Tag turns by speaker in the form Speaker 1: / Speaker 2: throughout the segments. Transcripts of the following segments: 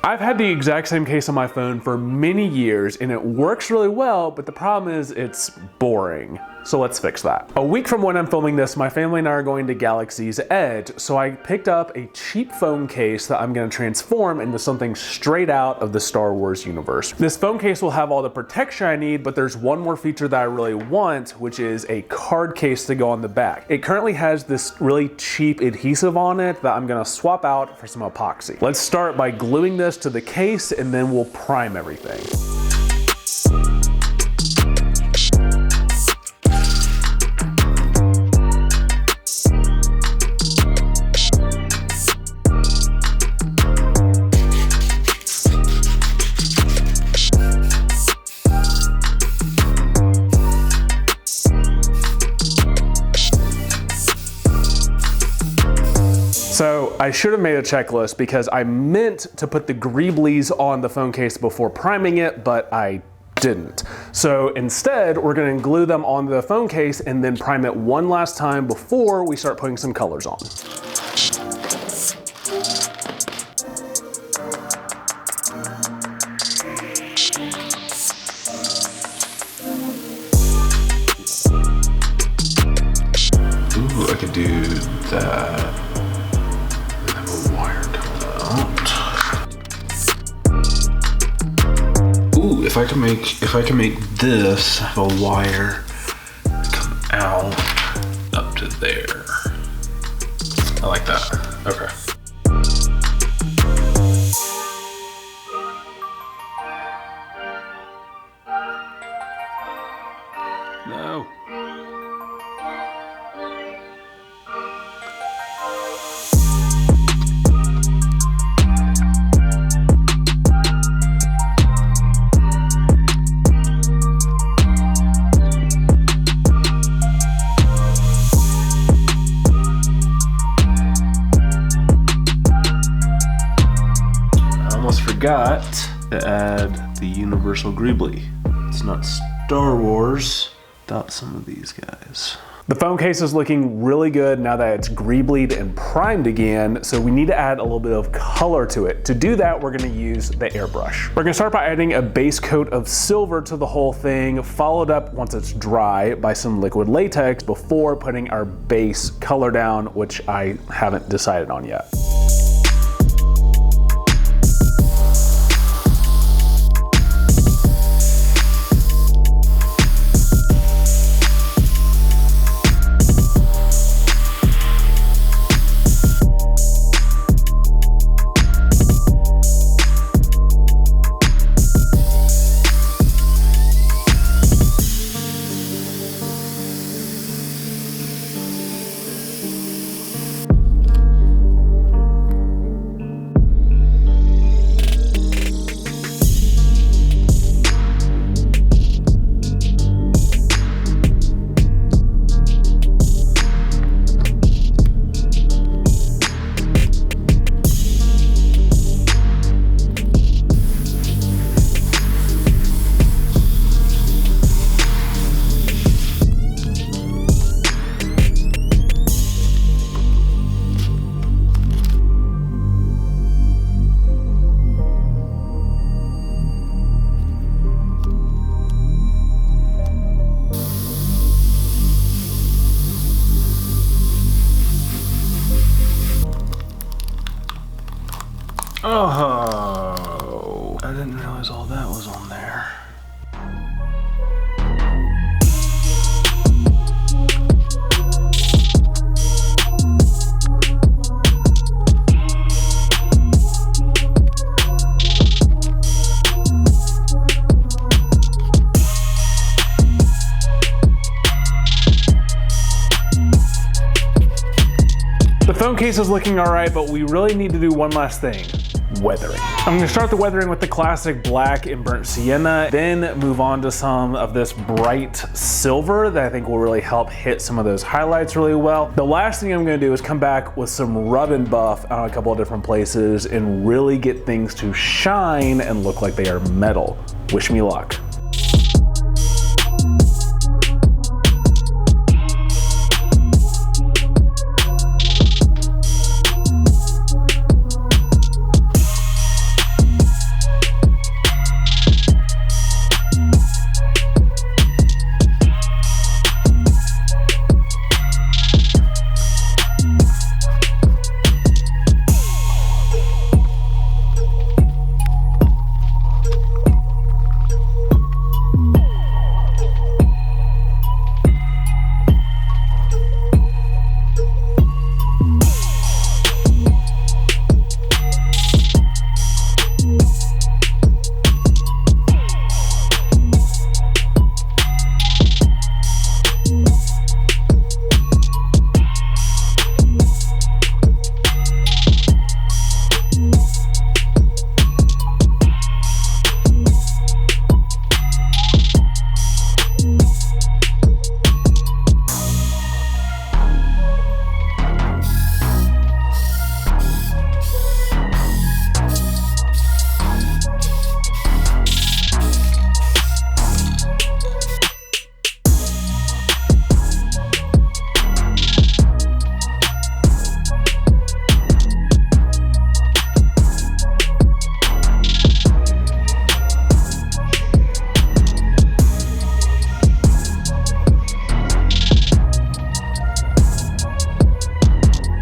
Speaker 1: I've had the exact same case on my phone for many years and it works really well, but the problem is it's boring. So let's fix that. A week from when I'm filming this, my family and I are going to Galaxy's Edge, so I picked up a cheap phone case that I'm gonna transform into something straight out of the Star Wars universe. This phone case will have all the protection I need, but there's one more feature that I really want, which is a card case to go on the back. It currently has this really cheap adhesive on it that I'm gonna swap out for some epoxy. Let's start by gluing this to the case and then we'll prime everything. So I should have made a checklist because I meant to put the Greeblies on the phone case before priming it, but I didn't. So instead, we're gonna glue them on the phone case and then prime it one last time before we start putting some colors on.
Speaker 2: Ooh, I could do that. Ooh, if I can make this have a wire come out up to there. I like that. Okay. No. Forgot to add the universal Greebly. It's not Star Wars without some of these guys.
Speaker 1: The phone case is looking really good now that it's Greeblied and primed again, so we need to add a little bit of color to it. To do that, we're gonna use the airbrush. We're gonna start by adding a base coat of silver to the whole thing, followed up once it's dry by some liquid latex before putting our base color down, which I haven't decided on yet.
Speaker 2: Oh, I didn't realize all that was on there.
Speaker 1: The phone case is looking all right, but we really need to do one last thing. Weathering. I'm gonna start the weathering with the classic black and burnt sienna, then move on to some of this bright silver that I think will really help hit some of those highlights really well. The last thing I'm gonna do is come back with some rub and buff on a couple of different places and really get things to shine and look like they are metal. Wish me luck.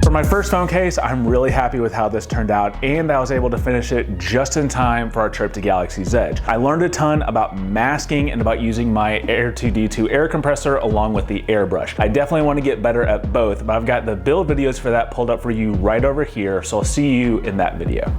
Speaker 1: For my first phone case, I'm really happy with how this turned out, and I was able to finish it just in time for our trip to Galaxy's Edge. I learned a ton about masking and about using my Air2D2 air compressor along with the AirBrush. I definitely want to get better at both, but I've got the build videos for that pulled up for you right over here, so I'll see you in that video.